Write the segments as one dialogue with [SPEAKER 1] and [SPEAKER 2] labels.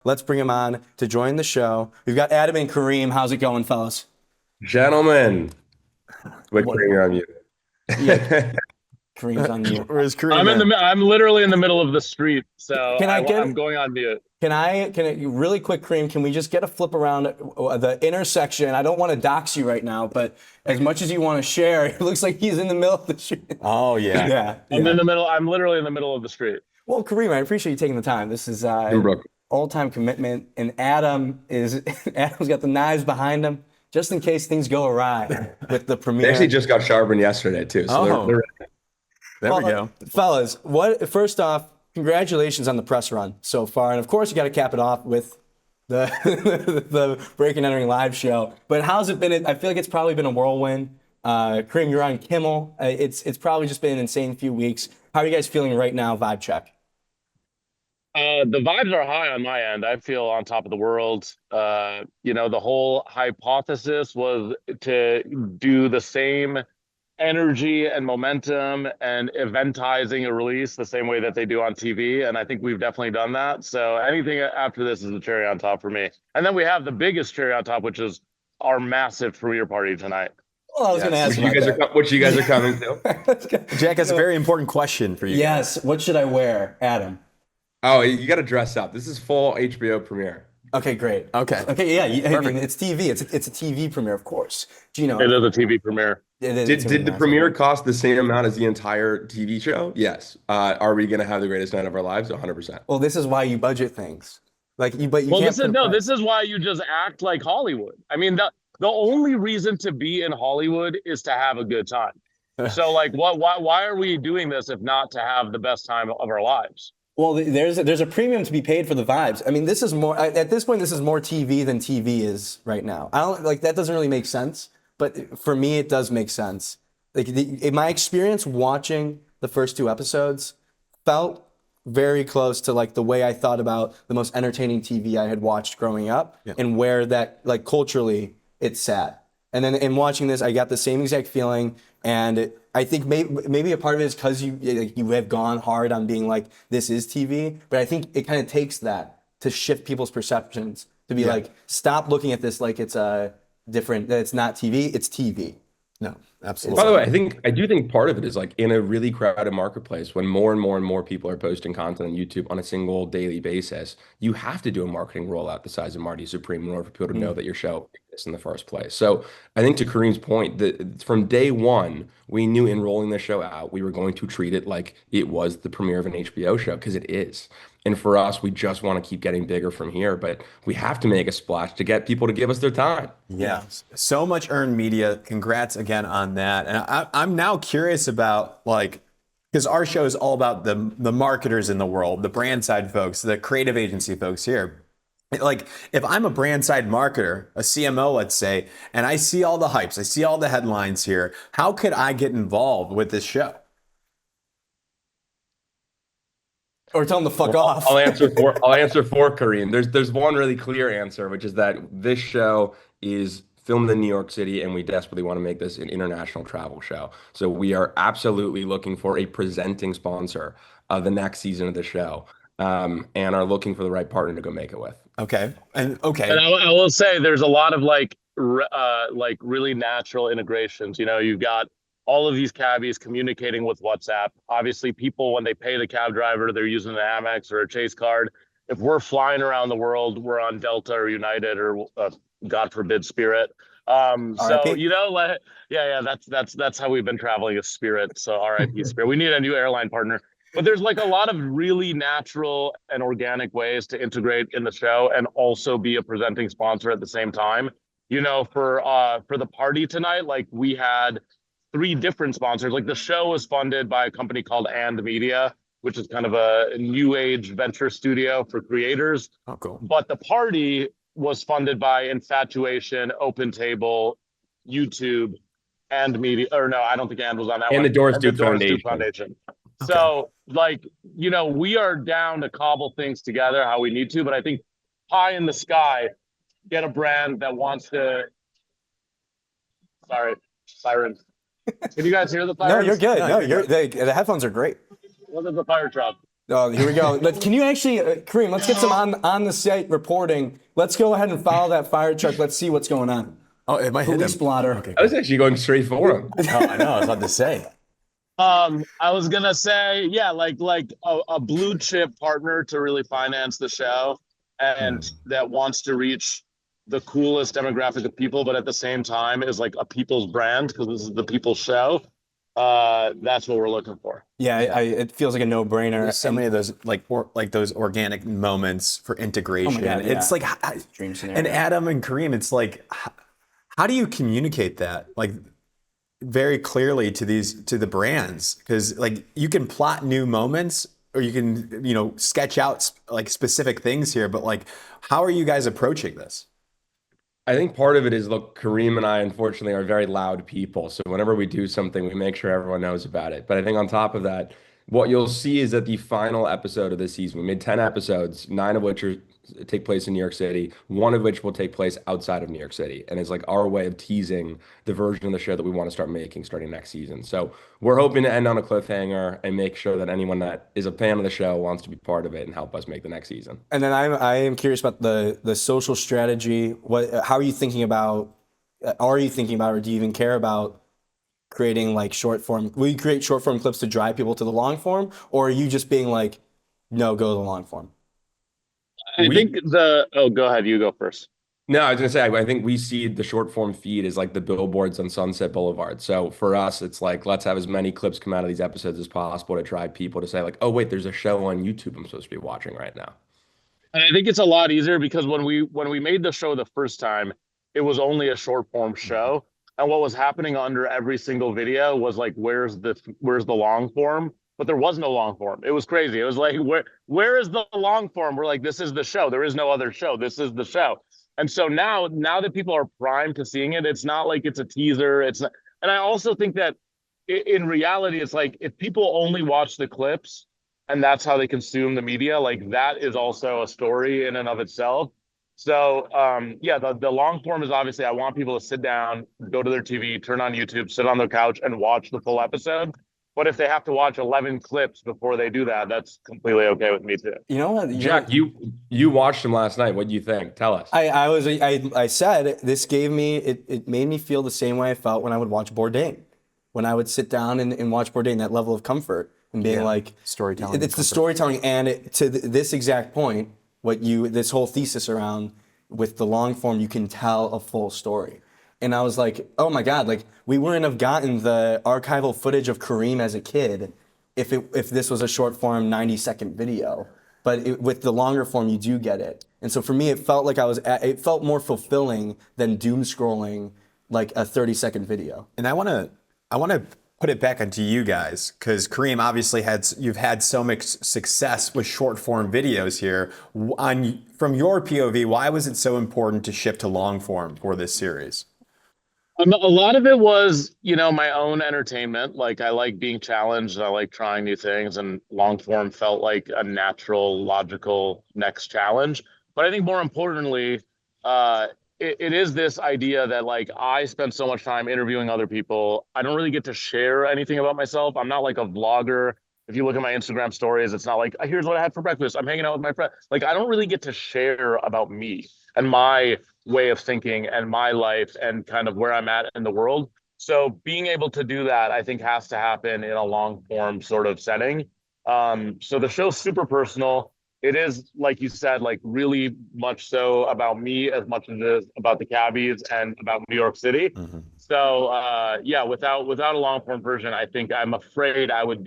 [SPEAKER 1] Let's bring him on to join the show. We've got Adam and Kareem. How's it going, fellas?
[SPEAKER 2] Gentlemen, wait,
[SPEAKER 1] What?
[SPEAKER 2] you're on mute.
[SPEAKER 1] Yeah, Kareem's on mute.
[SPEAKER 3] Where's Kareem at?
[SPEAKER 4] I'm literally in the middle of the street, so
[SPEAKER 1] Can I
[SPEAKER 4] I'm
[SPEAKER 1] get?
[SPEAKER 4] going on mute.
[SPEAKER 1] Really quick, Kareem? Can we just get a flip around the intersection? I don't want to dox you right now, but as much as you want to share, it looks like he's in the middle of the street.
[SPEAKER 3] Oh yeah.
[SPEAKER 1] Yeah.
[SPEAKER 4] I'm in the middle. I'm literally in the middle of the street.
[SPEAKER 1] Well, Kareem, I appreciate you taking the time. This is all-time commitment, and Adam's got the knives behind him just in case things go awry with the
[SPEAKER 2] They
[SPEAKER 1] premiere.
[SPEAKER 2] actually just got sharpened yesterday too. So they're
[SPEAKER 3] There we go.
[SPEAKER 1] Fellas, first off, congratulations on the press run so far. And of course, you got to cap it off with the the Break and Entering live show. But how's it been? I feel like it's probably been a whirlwind. Kareem, you're on Kimmel. It's probably just been an insane few weeks. How are you guys feeling right now? Vibe check.
[SPEAKER 4] The vibes are high on my end. I feel on top of the world. The whole hypothesis was to do the same energy and momentum and eventizing a release the same way that they do on TV. And I think we've definitely done that. So anything after this is the cherry on top for me. And then we have the biggest cherry on top, which is our massive premiere party tonight.
[SPEAKER 1] Well, I was going to ask
[SPEAKER 2] which you guys are coming to.
[SPEAKER 3] Jack has a very important question for you.
[SPEAKER 1] Yes. What should I wear, Adam?
[SPEAKER 2] Oh, you got to dress up. This is full HBO premiere.
[SPEAKER 1] Okay, great.
[SPEAKER 3] Okay.
[SPEAKER 1] Okay, yeah. I mean, it's TV. It's a TV premiere, of course. Gino.
[SPEAKER 4] It is a TV premiere.
[SPEAKER 2] Did the premiere cost the same amount as the entire TV show? Yes. Are we going to have the greatest night of our lives? 100%.
[SPEAKER 1] Well, this is why you budget things. But you
[SPEAKER 4] Well,
[SPEAKER 1] can't.
[SPEAKER 4] this is why you just act like Hollywood. I mean, the only reason to be in Hollywood is to have a good time. So, like, why are we doing this if not to have the best time of our lives?
[SPEAKER 1] Well, there's a premium to be paid for the vibes. I mean, this is more at this point. This is more TV than TV is right now. I don't like that. Doesn't really make sense, but for me, it does make sense. Like in my experience watching the first two episodes, felt very close to like the way I thought about the most entertaining TV I had watched growing up, and where that like culturally it sat. And then in watching this, I got the same exact feeling. And I think maybe a part of it is because you have gone hard on being like, this is TV. But I think it kind of takes that to shift people's perceptions to be like, stop looking at this like it's different, that it's not TV, it's TV.
[SPEAKER 3] No, absolutely.
[SPEAKER 2] By the way, I do think part of it is like in a really crowded marketplace when more and more and more people are posting content on YouTube on a single daily basis, you have to do a marketing rollout the size of Marty Supreme in order for people to know that your show exists in the first place. So I think to Kareem's point, that from day one, we knew in rolling the show out, we were going to treat it like it was the premiere of an HBO show, because it is. And for us, we just want to keep getting bigger from here, but we have to make a splash to get people to give us their time.
[SPEAKER 3] Yeah. So much earned media. Congrats again on that. And I'm now curious about like, because our show is all about the marketers in the world, the brand side folks, the creative agency folks here. Like if I'm a brand side marketer, a CMO, let's say, and I see all the hypes, I see all the headlines here, how could I get involved with this show?
[SPEAKER 1] Or tell them to fuck off.
[SPEAKER 2] I'll answer for Kareem. There's one really clear answer, which is that this show is filmed in New York City, and we desperately want to make this an international travel show. So we are absolutely looking for a presenting sponsor of the next season of the show, and are looking for the right partner to go make it with.
[SPEAKER 3] Okay. And
[SPEAKER 4] I will say there's a lot of like really natural integrations. You know, you've got all of these cabbies communicating with WhatsApp. Obviously, people, when they pay the cab driver, they're using an Amex or a Chase card. If we're flying around the world, we're on Delta or United or God forbid Spirit. So you know, that's how we've been traveling as Spirit. So RIP Spirit. We need a new airline partner. But there's like a lot of really natural and organic ways to integrate in the show and also be a presenting sponsor at the same time. You know, for the party tonight, like we had 3 different sponsors. Like the show was funded by a company called And Media, which is kind of a new age venture studio for creators.
[SPEAKER 3] oh, cool.
[SPEAKER 4] But the party was funded by Infatuation, Open Table, YouTube, And Media. Or no, I don't think And was on that
[SPEAKER 2] And
[SPEAKER 4] one.
[SPEAKER 2] the Doris
[SPEAKER 4] And the
[SPEAKER 2] Duke
[SPEAKER 4] Doris
[SPEAKER 2] Foundation.
[SPEAKER 4] Duke Foundation. So, like, you know, we are down to cobble things together how we need to. But I think pie in the sky, get a brand that wants to. Sorry, sirens. Can you guys hear the
[SPEAKER 1] No,
[SPEAKER 4] sirens?
[SPEAKER 1] you're good. No, the headphones are great.
[SPEAKER 4] What is the fire truck?
[SPEAKER 1] Oh, here we go. Can you actually, Kareem? Let's get some on the site reporting. Let's go ahead and follow that fire truck. Let's see what's going on.
[SPEAKER 3] Oh, it might hit
[SPEAKER 1] Police
[SPEAKER 3] him.
[SPEAKER 1] blotter.
[SPEAKER 3] Okay,
[SPEAKER 2] I was actually going straight for him.
[SPEAKER 3] oh, I know. I was about to say.
[SPEAKER 4] I was gonna say, yeah, like a blue chip partner to really finance the show, and that wants to reach the coolest demographic of people, but at the same time is like a people's brand because this is the people's show. That's what we're looking for.
[SPEAKER 1] Yeah, it feels like a no-brainer.
[SPEAKER 3] There's so many of those like those organic moments for integration.
[SPEAKER 1] God, yeah.
[SPEAKER 3] It's like,
[SPEAKER 1] Dream scenario.
[SPEAKER 3] and Adam and Kareem, it's like, how do you communicate that like very clearly to the brands? Because like you can plot new moments or you can sketch out like specific things here, but like how are you guys approaching this?
[SPEAKER 2] I think part of it is, look, Kareem and I, unfortunately, are very loud people. So whenever we do something, we make sure everyone knows about it. But I think on top of that, what you'll see is that the final episode of this season, we made 10 episodes, 9 of which take place in New York City, 1 of which will take place outside of New York City. And it's like our way of teasing the version of the show that we want to start making starting next season. So we're hoping to end on a cliffhanger and make sure that anyone that is a fan of the show wants to be part of it and help us make the next season.
[SPEAKER 1] And then I am curious about the social strategy. How are you thinking about? Are you thinking about, or do you even care about creating like short form? Will you create short form clips to drive people to the long form, or are you just being like, no, go to the long form?
[SPEAKER 4] I think go ahead, you go first.
[SPEAKER 2] No, I was gonna say, I think we see the short form feed as like the billboards on Sunset Boulevard. So for us, it's like, let's have as many clips come out of these episodes as possible to drive people to say like, oh wait, there's a show on YouTube I'm supposed to be watching right now.
[SPEAKER 4] And I think it's a lot easier because when we made the show the first time, it was only a short form show. And what was happening under every single video was like, where's the long form? But there was no long form. It was crazy. It was like, where is the long form? We're like, this is the show. There is no other show. This is the show. And so now that people are primed to seeing it, it's not like it's a teaser. It's not, and I also think that in reality, it's like if people only watch the clips and that's how they consume the media, like that is also a story in and of itself. So yeah, the long form is obviously I want people to sit down, go to their TV, turn on YouTube, sit on their couch and watch the full episode. But if they have to watch 11 clips before they do that, that's completely okay with me too.
[SPEAKER 1] You know what,
[SPEAKER 2] Jack, you watched them last night. What do you think? Tell us.
[SPEAKER 1] I said this gave me it made me feel the same way I felt when I would watch Bourdain, when I would sit down and watch Bourdain, that level of comfort and being like
[SPEAKER 3] storytelling.
[SPEAKER 1] It's the storytelling, and this exact point, this whole thesis around with the long form, you can tell a full story. And I was like, oh my God, like we wouldn't have gotten the archival footage of Kareem as a kid if this was a short form 90-second video. But with the longer form, you do get it. And so for me, it felt like it felt more fulfilling than doom scrolling like a 30-second video.
[SPEAKER 3] And I want to put it back onto you guys, because Kareem, obviously you've had so much success with short form videos here. From your POV, why was it so important to shift to long form for this series?
[SPEAKER 4] A lot of it was, my own entertainment. Like I like being challenged. I like trying new things, and long form felt like a natural, logical next challenge. But I think more importantly, it is this idea that like I spend so much time interviewing other people. I don't really get to share anything about myself. I'm not like a vlogger. If you look at my Instagram stories, it's not like, here's what I had for breakfast. I'm hanging out with my friend. Like I don't really get to share about me and my way of thinking and my life and kind of where I'm at in the world. So being able to do that, I think, has to happen in a long form sort of setting. So the show's super personal. It is, like you said, like really much so about me as much as it is about the cabbies and about New York City. Mm-hmm. So yeah, without a long form version, I think I'm afraid I would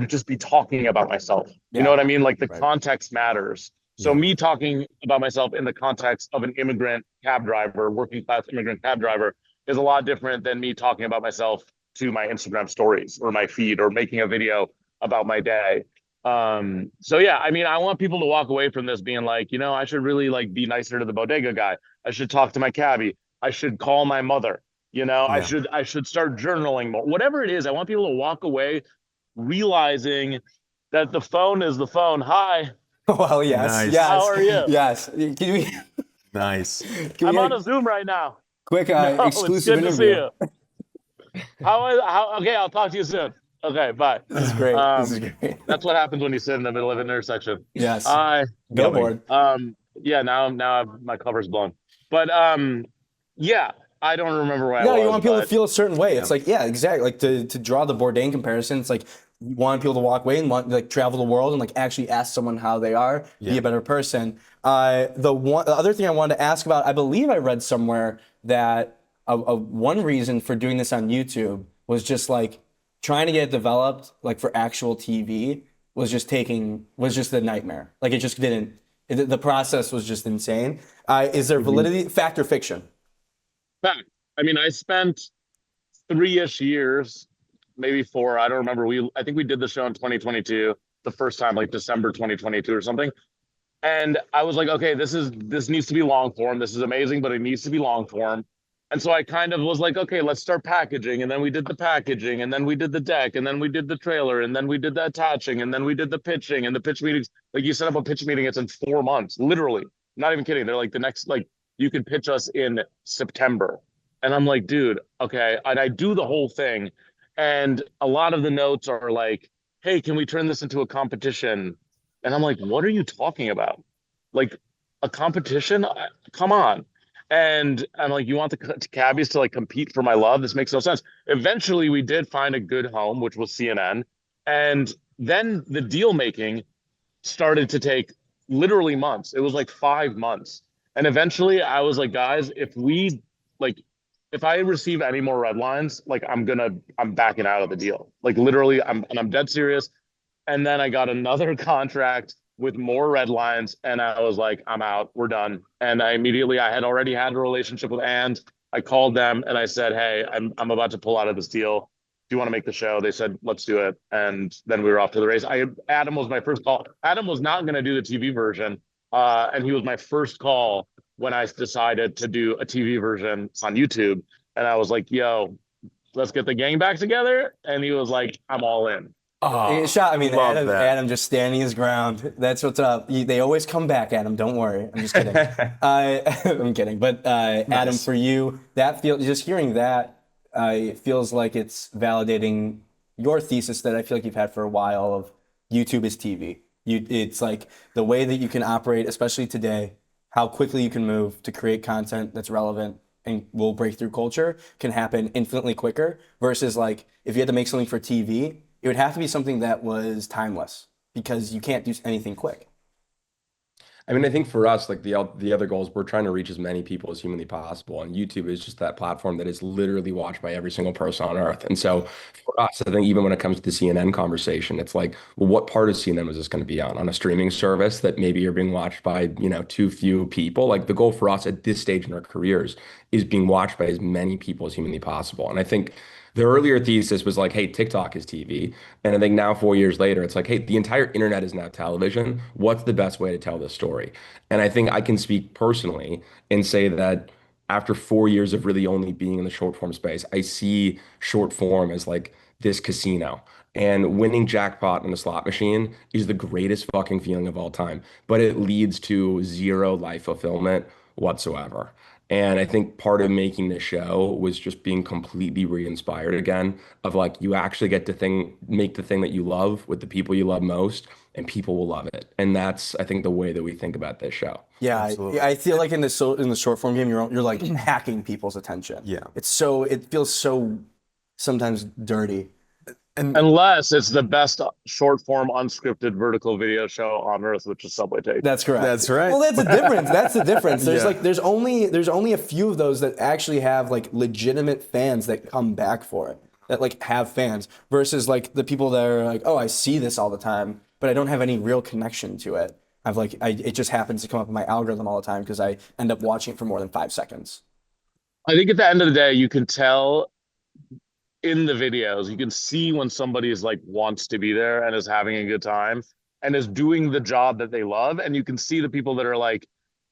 [SPEAKER 4] just be talking about myself. Yeah. You know what I mean? Like the context matters. So me talking about myself in the context of an immigrant cab driver, working class immigrant cab driver, is a lot different than me talking about myself to my Instagram stories or my feed or making a video about my day. So yeah, I mean, I want people to walk away from this being like, I should really like be nicer to the bodega guy. I should talk to my cabbie. I should call my mother. I should start journaling more. Whatever it is, I want people to walk away realizing that the phone is the phone. Hi.
[SPEAKER 1] Well, yes.
[SPEAKER 3] Nice.
[SPEAKER 1] Yes.
[SPEAKER 4] How are you?
[SPEAKER 1] Yes. Can we?
[SPEAKER 3] Nice.
[SPEAKER 4] I'm on a Zoom right now.
[SPEAKER 1] Quick exclusive
[SPEAKER 4] it's good
[SPEAKER 1] interview.
[SPEAKER 4] To see you. Okay, I'll talk to you soon. Okay, bye.
[SPEAKER 1] This is great. This is great.
[SPEAKER 4] That's what happens when you sit in the middle of an intersection.
[SPEAKER 1] Yes.
[SPEAKER 4] I
[SPEAKER 1] Billboard.
[SPEAKER 4] yeah, my cover's blown. But yeah, I don't remember where I
[SPEAKER 1] No,
[SPEAKER 4] was.
[SPEAKER 1] you want people to
[SPEAKER 4] but
[SPEAKER 1] feel a certain way. It's like, yeah, exactly. Like to draw the Bourdain comparison, it's like you want people to walk away and want like travel the world and like actually ask someone how they are, be a better person. The other thing I wanted to ask about, I believe I read somewhere that one reason for doing this on YouTube was just like trying to get it developed like for actual TV was just a nightmare. Like it just didn't. The process was just insane. Is there validity? Fact or fiction?
[SPEAKER 4] fact, I mean, I spent 3-ish years, maybe 4. I don't remember. I think we did the show in 2022, the first time, like December 2022 or something. And I was like, okay, this needs to be long form. This is amazing, but it needs to be long form. And so I kind of was like, okay, let's start packaging. And then we did the packaging, and then we did the deck, and then we did the trailer, and then we did the attaching, and then we did the pitching and the pitch meetings. Like you set up a pitch meeting, it's in 4 months, literally. Not even kidding. They're like the next, like you could pitch us in September. And I'm like, dude, okay. And I do the whole thing. And a lot of the notes are like, hey, can we turn this into a competition? And I'm like, what are you talking about? Like a competition? Come on. And I'm like, you want the cabbies to like compete for my love? This makes no sense. Eventually, we did find a good home, which was CNN. And then the deal making started to take literally months. It was like 5 months. And eventually I was like, guys, if I receive any more red lines, like I'm backing out of the deal. Like literally I'm dead serious. And then I got another contract with more red lines, and I was like, I'm out, we're done. And I had already had a relationship with And. I called them and I said, hey, I'm about to pull out of this deal. Do you want to make the show? They said, let's do it. And then we were off to the race. Adam was my first call. Adam was not going to do the TV version. And he was my first call when I decided to do a TV version on YouTube. And I was like, yo, let's get the gang back together. And he was like, I'm all in.
[SPEAKER 1] Oh, Adam just standing his ground. That's what's up. They always come back, Adam. Don't worry. I'm just kidding. I'm kidding. But nice. Adam, for you, just hearing that, it feels like it's validating your thesis that I feel like you've had for a while of YouTube is TV. It's like the way that you can operate, especially today, how quickly you can move to create content that's relevant and will break through culture can happen infinitely quicker versus like if you had to make something for TV, it would have to be something that was timeless because you can't do anything quick.
[SPEAKER 2] I mean, I think for us, like the other goals, we're trying to reach as many people as humanly possible. And YouTube is just that platform that is literally watched by every single person on earth. And so for us, I think even when it comes to the CNN conversation, it's like, well, what part of CNN is this going to be on a streaming service that maybe you're being watched by, too few people? Like the goal for us at this stage in our careers is being watched by as many people as humanly possible. And I think the earlier thesis was like, hey, TikTok is TV. And I think now 4 years later, it's like, hey, the entire internet is now television. What's the best way to tell this story? And I think I can speak personally and say that after 4 years of really only being in the short form space, I see short form as like this casino. And winning jackpot in a slot machine is the greatest fucking feeling of all time. But it leads to zero life fulfillment whatsoever. And I think part of making this show was just being completely re-inspired again of like, you actually get to make the thing that you love with the people you love most, and people will love it. And that's, I think, the way that we think about this show.
[SPEAKER 1] Yeah, I feel like in the short form game, you're like hacking people's attention.
[SPEAKER 3] Yeah.
[SPEAKER 1] It feels so sometimes dirty.
[SPEAKER 4] Unless it's the best short form unscripted vertical video show on earth, which is SubwayTakes.
[SPEAKER 1] That's correct.
[SPEAKER 3] That's right.
[SPEAKER 1] Well, that's the difference. That's the difference. There's only a few of those that actually have like legitimate fans that come back for it, that like have fans versus like the people that are like, oh, I see this all the time, but I don't have any real connection to it. It just happens to come up in my algorithm all the time because I end up watching it for more than 5 seconds.
[SPEAKER 4] I think at the end of the day, you can tell in the videos, you can see when somebody is like wants to be there and is having a good time and is doing the job that they love. And you can see the people that are like,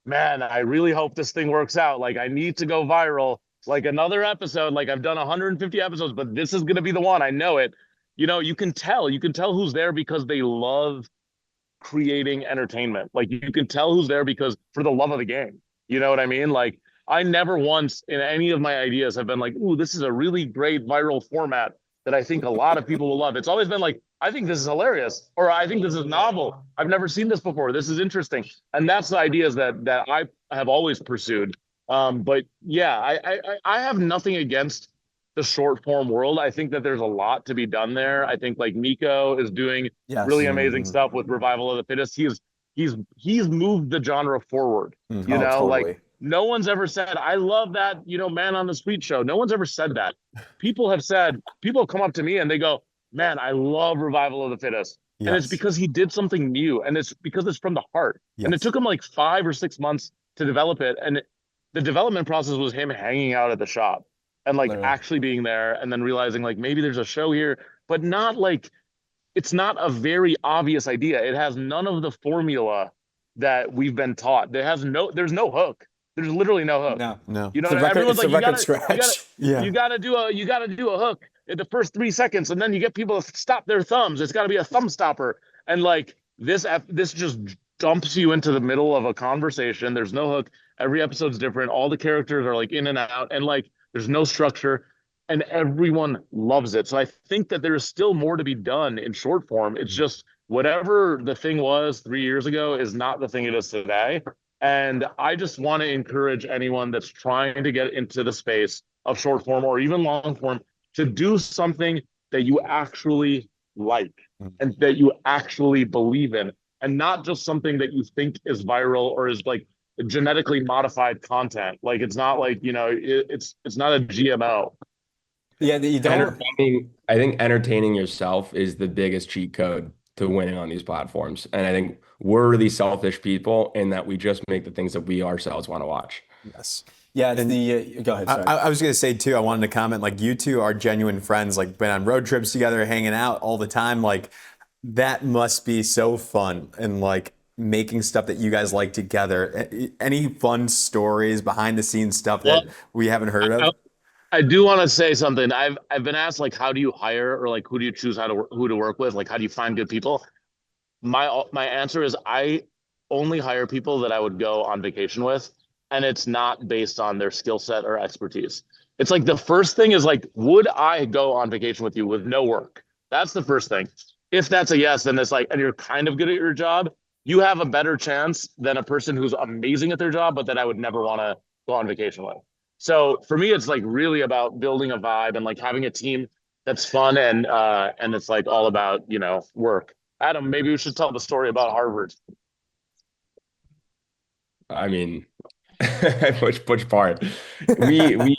[SPEAKER 4] man, I really hope this thing works out. Like I need to go viral, like another episode, like I've done 150 episodes, but this is going to be the one. I know it. You can tell who's there because they love creating entertainment. Like you can tell who's there because for the love of the game, you know what I mean? Like I never once in any of my ideas have been like, ooh, this is a really great viral format. that I think a lot of people will love. It's always been like, I think this is hilarious, or I think this is novel. I've never seen this before. This is interesting. And that's the ideas that I have always pursued. But yeah, I have nothing against the short form world. I think that there's a lot to be done there. I think like Nico is doing
[SPEAKER 1] Yes.
[SPEAKER 4] really amazing stuff with Revival of the Fittest. He's moved the genre forward. You know,
[SPEAKER 1] totally.
[SPEAKER 4] like no one's ever said, I love that, you know, Man on the Street show. No one's ever said that. People have come up to me and they go, man, I love Revival of the Fittest.
[SPEAKER 3] Yes.
[SPEAKER 4] And it's because he did something new, and it's because it's from the heart.
[SPEAKER 3] Yes.
[SPEAKER 4] And it took him like 5 or 6 months to develop it. And the development process was him hanging out at the shop and like
[SPEAKER 1] Literally.
[SPEAKER 4] actually being there, and then realizing like maybe there's a show here, but not like, it's not a very obvious idea. It has none of the formula that we've been taught. There's no hook. There's literally no hook.
[SPEAKER 3] No.
[SPEAKER 4] You know,
[SPEAKER 1] It's a record,
[SPEAKER 4] everyone's
[SPEAKER 1] it's
[SPEAKER 4] like,
[SPEAKER 1] a record scratch.
[SPEAKER 4] you gotta do a hook in the first 3 seconds, and then you get people to stop their thumbs. It's got to be a thumb stopper, and like this just dumps you into the middle of a conversation. There's no hook. Every episode's different. All the characters are like in and out, and like there's no structure, and everyone loves it. So I think that there is still more to be done in short form. It's just whatever the thing was 3 years ago is not the thing it is today. And I just want to encourage anyone that's trying to get into the space of short form or even long form to do something that you actually like and that you actually believe in, and not just something that you think is viral or is like genetically modified content. Like it's not like, you know, it's not a GMO.
[SPEAKER 1] Yeah, that you don't.
[SPEAKER 2] I think entertaining yourself is the biggest cheat code to winning on these platforms. And I think we're really selfish people in that we just make the things that we ourselves want to watch.
[SPEAKER 3] Yes.
[SPEAKER 1] Yeah, go ahead. Sorry.
[SPEAKER 3] I was going to say too, I wanted to comment, like you two are genuine friends, like been on road trips together, hanging out all the time. Like that must be so fun, and like making stuff that you guys like together. Any fun stories, behind the scenes stuff that we haven't heard of?
[SPEAKER 4] I do want to say something. I've been asked like, how do you hire, or like who do you choose who to work with? Like how do you find good people? My answer is I only hire people that I would go on vacation with, and it's not based on their skill set or expertise. It's like the first thing is like, would I go on vacation with you with no work? That's the first thing. If that's a yes, then it's like, and you're kind of good at your job, you have a better chance than a person who's amazing at their job, but that I would never want to go on vacation with. So for me, it's like really about building a vibe and like having a team that's fun, and it's like all about, you know, work. Adam, maybe we should tell the story about Harvard.
[SPEAKER 2] I mean, which part? I mean,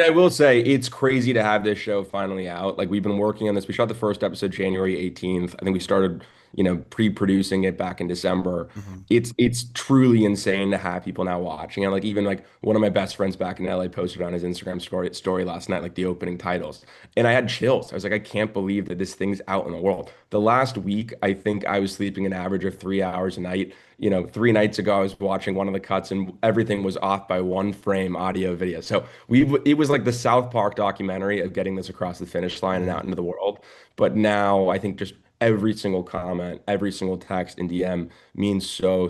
[SPEAKER 2] I will say it's crazy to have this show finally out. Like we've been working on this. We shot the first episode January 18th. I think we started, you know, pre-producing it back in December. It's truly insane to have people now watching. And like even like one of my best friends back in LA posted on his Instagram story last night, like the opening titles. And I had chills. I was like, I can't believe that this thing's out in the world. The last week, I think I was sleeping an average of 3 hours a night. You know, 3 nights ago, I was watching one of the cuts and everything was off by 1 frame audio video. So it was like the South Park documentary of getting this across the finish line and out into the world. But now I think just every single comment, every single text in DM means so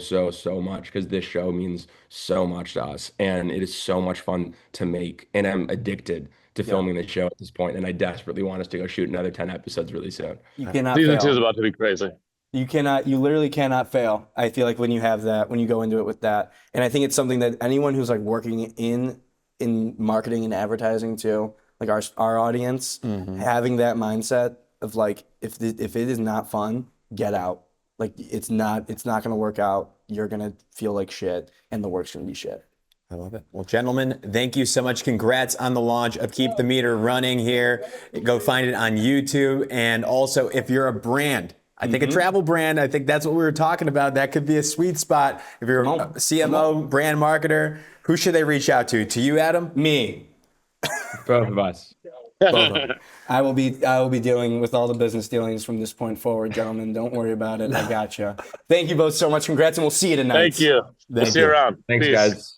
[SPEAKER 2] much, because this show means so much to us. And it is so much fun to make. And I'm addicted to filming the show at this point. And I desperately want us to go shoot another 10 episodes really soon.
[SPEAKER 1] You cannot
[SPEAKER 4] Season 2
[SPEAKER 1] fail.
[SPEAKER 4] is about to be crazy.
[SPEAKER 1] You literally cannot fail. I feel like when you have that, when you go into it with that. And I think it's something that anyone who's like working in marketing and advertising too, like our audience, having that mindset of like, if it is not fun, get out. Like it's not going to work out. You're going to feel like shit, and the work's going to be shit.
[SPEAKER 3] I love it. Well, gentlemen, thank you so much. Congrats on the launch of Keep the Meter Running here. Go find it on YouTube. And also, if you're a brand, I think a travel brand, I think that's what we were talking about. That could be a sweet spot. If you're a CMO, brand marketer, who should they reach out to? To you, Adam?
[SPEAKER 1] Me.
[SPEAKER 2] Both of us.
[SPEAKER 1] I will be dealing with all the business dealings from this point forward, gentlemen. Don't worry about it. I gotcha. Thank you both so much. Congrats, and we'll see you tonight.
[SPEAKER 4] Thank you. We'll see you around.
[SPEAKER 2] Thanks,
[SPEAKER 4] Peace.
[SPEAKER 2] guys.